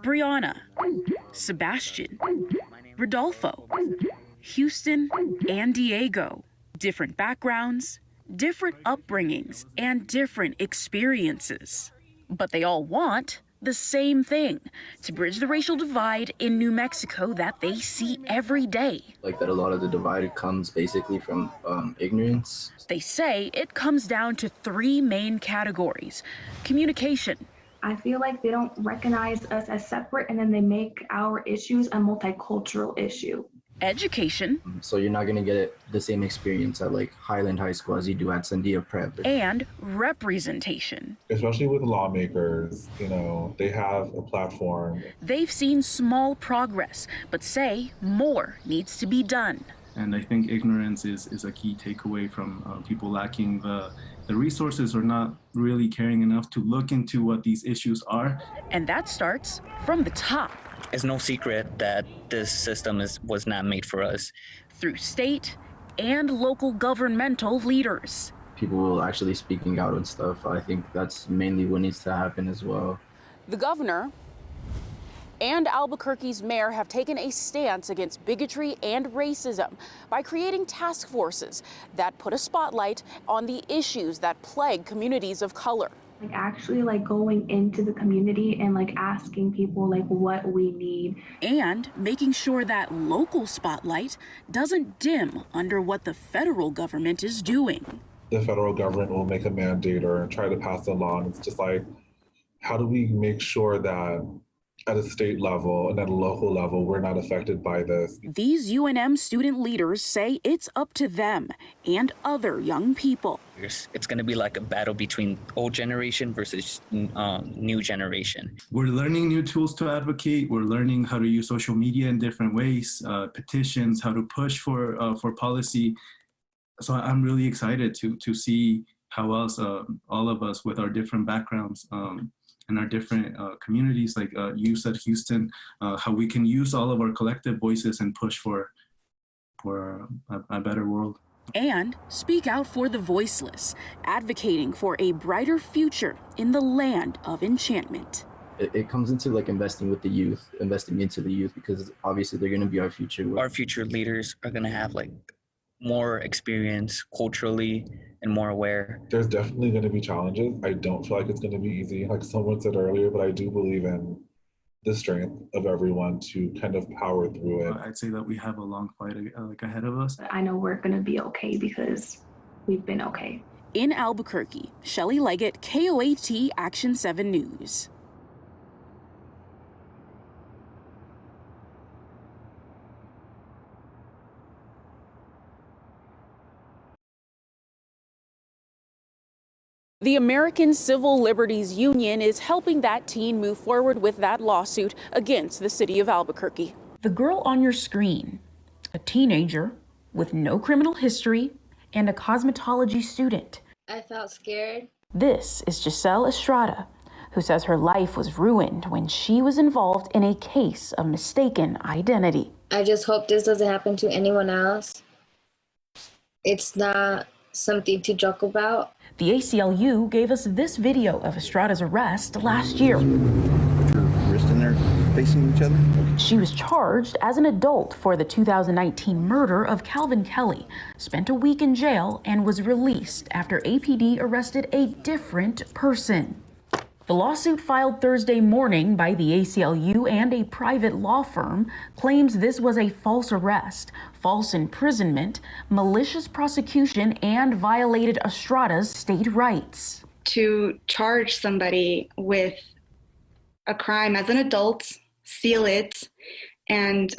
Brianna, Sebastian, Rodolfo, Houston, and Diego. Different backgrounds, different upbringings, and different experiences. But they all want the same thing, to bridge the racial divide in New Mexico that they see every day. Like that a lot of the divide comes basically from ignorance. They say it comes down to three main categories: communication. I feel like they don't recognize us as separate, and then they make our issues a multicultural issue. Education. So you're not going to get the same experience at like Highland High School as you do at Sandia Prep. And representation. Especially with lawmakers, they have a platform. They've seen small progress, but say more needs to be done. And I think ignorance is a key takeaway from people lacking the resources or not really caring enough to look into what these issues are. And that starts from the top. It's no secret that this system was not made for us. Through state and local governmental leaders. People will actually speaking out and stuff. I think that's mainly what needs to happen as well. The governor and Albuquerque's mayor have taken a stance against bigotry and racism by creating task forces that put a spotlight on the issues that plague communities of color. Actually going into the community and asking people what we need. And making sure that local spotlight doesn't dim under what the federal government is doing. The federal government will make a mandate or try to pass a law, and it's just how do we make sure that at a state level and at a local level, we're not affected by this? These UNM student leaders say it's up to them and other young people. It's going to be like a battle between old generation versus new generation. We're learning new tools to advocate. We're learning how to use social media in different ways, petitions, how to push for policy. So I'm really excited to see how else all of us with our different backgrounds and our different communities, like you said, Houston, how we can use all of our collective voices and push for a better world. And speak out for the voiceless, advocating for a brighter future in the land of enchantment. It comes into investing into the youth, because obviously they're going to be our future. Our future leaders are going to have more experience culturally and more aware. There's definitely going to be challenges. I don't feel like it's going to be easy, like someone said earlier, but I do believe in the strength of everyone to kind of power through it. I'd say that we have a long fight ahead of us. I know we're going to be okay because we've been okay. In Albuquerque, Shellye Leggett, KOAT Action 7 News. The American Civil Liberties Union is helping that teen move forward with that lawsuit against the city of Albuquerque. The girl on your screen, a teenager with no criminal history and a cosmetology student. I felt scared. This is Giselle Estrada, who says her life was ruined when she was involved in a case of mistaken identity. I just hope this doesn't happen to anyone else. It's not something to joke about. The ACLU gave us this video of Estrada's arrest last year. Put your wrist in there, facing each other. She was charged as an adult for the 2019 murder of Calvin Kelly, spent a week in jail, and was released after APD arrested a different person. The lawsuit filed Thursday morning by the ACLU and a private law firm claims this was a false arrest, false imprisonment, malicious prosecution, and violated Estrada's state rights. To charge somebody with a crime as an adult, seal it, and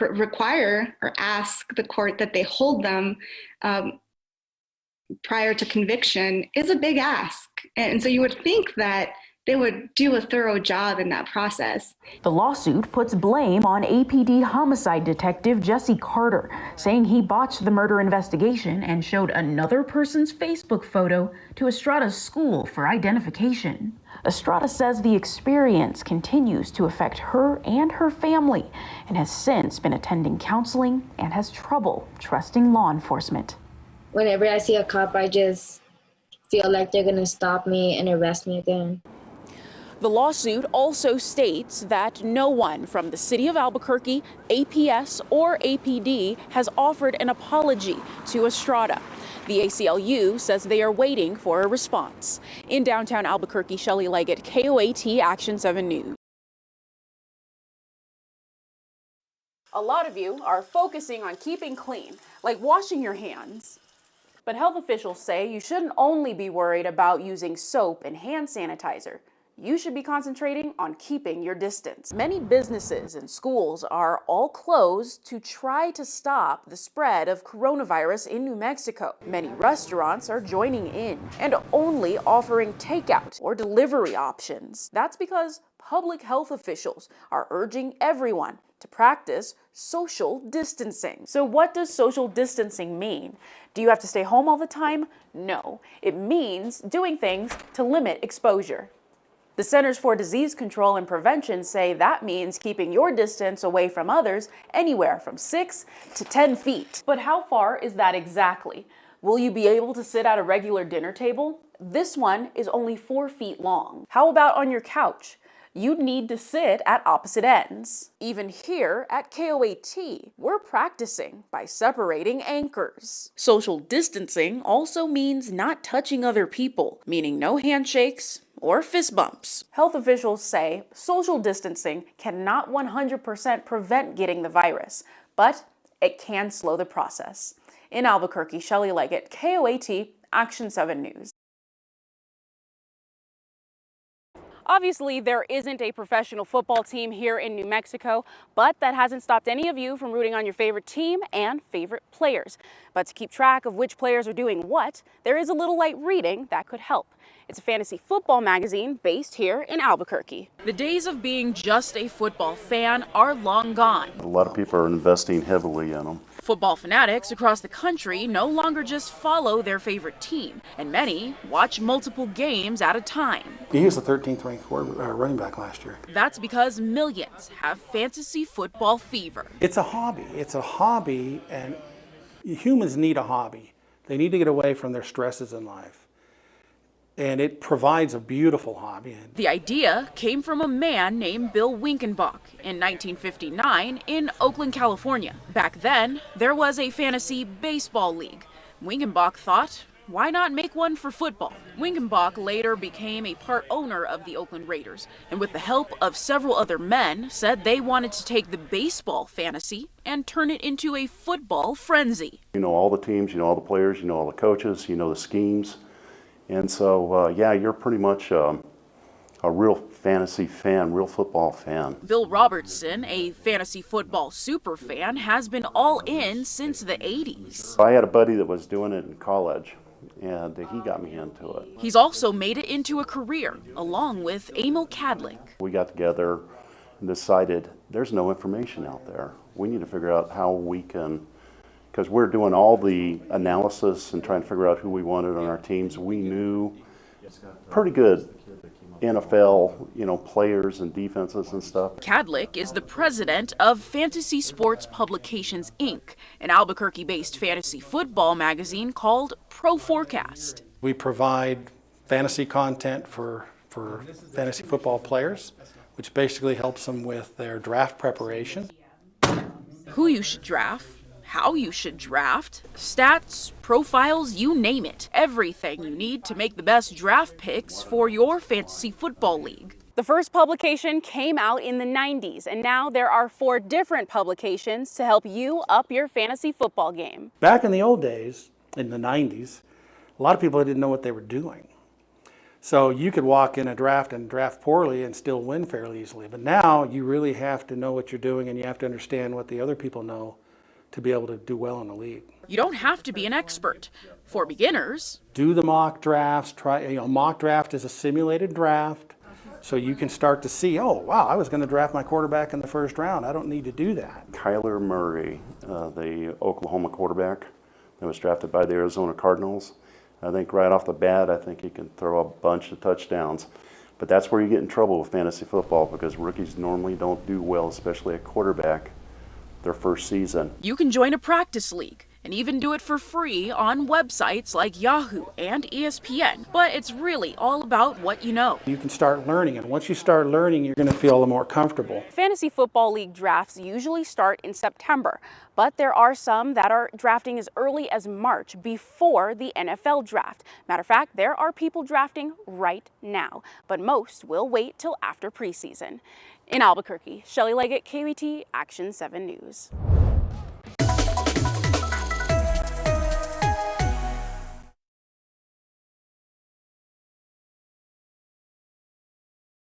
require or ask the court that they hold them prior to conviction is a big ask. And so you would think that they would do a thorough job in that process. The lawsuit puts blame on APD homicide detective Jesse Carter, saying he botched the murder investigation and showed another person's Facebook photo to Estrada's school for identification. Estrada says the experience continues to affect her and her family and has since been attending counseling and has trouble trusting law enforcement. Whenever I see a cop, I just feel like they're gonna stop me and arrest me again. The lawsuit also states that no one from the city of Albuquerque, APS, or APD has offered an apology to Estrada. The ACLU says they are waiting for a response. In downtown Albuquerque, Shellye Leggett, KOAT Action 7 News. A lot of you are focusing on keeping clean, like washing your hands. But health officials say you shouldn't only be worried about using soap and hand sanitizer. You should be concentrating on keeping your distance. Many businesses and schools are all closed to try to stop the spread of coronavirus in New Mexico. Many restaurants are joining in and only offering takeout or delivery options. That's because public health officials are urging everyone to practice social distancing. So what does social distancing mean? Do you have to stay home all the time? No. It means doing things to limit exposure. The Centers for Disease Control and Prevention say that means keeping your distance away from others anywhere from 6 to 10 feet. But how far is that exactly? Will you be able to sit at a regular dinner table? This one is only 4 feet long. How about on your couch? You'd need to sit at opposite ends. Even here at KOAT, we're practicing by separating anchors. Social distancing also means not touching other people, meaning no handshakes or fist bumps. Health officials say social distancing cannot 100% prevent getting the virus, but it can slow the process. In Albuquerque, Shellye Leggett, KOAT Action 7 News. Obviously, there isn't a professional football team here in New Mexico, but that hasn't stopped any of you from rooting on your favorite team and favorite players. But to keep track of which players are doing what, there is a little light reading that could help. It's a fantasy football magazine based here in Albuquerque. The days of being just a football fan are long gone. A lot of people are investing heavily in them. Football fanatics across the country no longer just follow their favorite team, and many watch multiple games at a time. He was the 13th ranked running back last year. That's because millions have fantasy football fever. It's a hobby. It's a hobby, and humans need a hobby. They need to get away from their stresses in life. And it provides a beautiful hobby. The idea came from a man named Bill Winkenbach in 1959 in Oakland, California. Back then, there was a fantasy baseball league. Winkenbach thought, why not make one for football? Winkenbach later became a part owner of the Oakland Raiders, and with the help of several other men, said they wanted to take the baseball fantasy and turn it into a football frenzy. You know all the teams, you know all the players, you know all the coaches, you know the schemes. And so, yeah, you're pretty much a real fantasy fan, real football fan. Bill Robertson, a fantasy football super fan, has been all in since the 80s. I had a buddy that was doing it in college, and he got me into it. He's also made it into a career, along with Emil Kadlick. We got together and decided there's no information out there. We need to figure out how we can, because we're doing all the analysis and trying to figure out who we wanted on our teams. We knew pretty good NFL, players and defenses and stuff. Kadlick is the president of Fantasy Sports Publications, Inc., an Albuquerque-based fantasy football magazine called Pro Forecast. We provide fantasy content for fantasy football players, which basically helps them with their draft preparation. Who you should draft, how you should draft, stats, profiles, you name it. Everything you need to make the best draft picks for your fantasy football league. The first publication came out in the 90s, and now there are 4 different publications to help you up your fantasy football game. Back in the old days, in the 90s, a lot of people didn't know what they were doing. So you could walk in a draft and draft poorly and still win fairly easily. But now you really have to know what you're doing, and you have to understand what the other people know to be able to do well in the league. You don't have to be an expert. For beginners, do the mock drafts. Mock draft is a simulated draft, so you can start to see, oh, wow, I was going to draft my quarterback in the first round. I don't need to do that. Kyler Murray, the Oklahoma quarterback that was drafted by the Arizona Cardinals. I think right off the bat, I think he can throw a bunch of touchdowns. But that's where you get in trouble with fantasy football, because rookies normally don't do well, especially at quarterback, their first season. You can join a practice league and even do it for free on websites like Yahoo and ESPN. But it's really all about what you know. You can start learning, and once you start learning, you're going to feel a little more comfortable. Fantasy Football League drafts usually start in September, but there are some that are drafting as early as March before the NFL draft. Matter of fact, there are people drafting right now, but most will wait till after preseason. In Albuquerque, Shellye Leggett, KWT Action 7 News.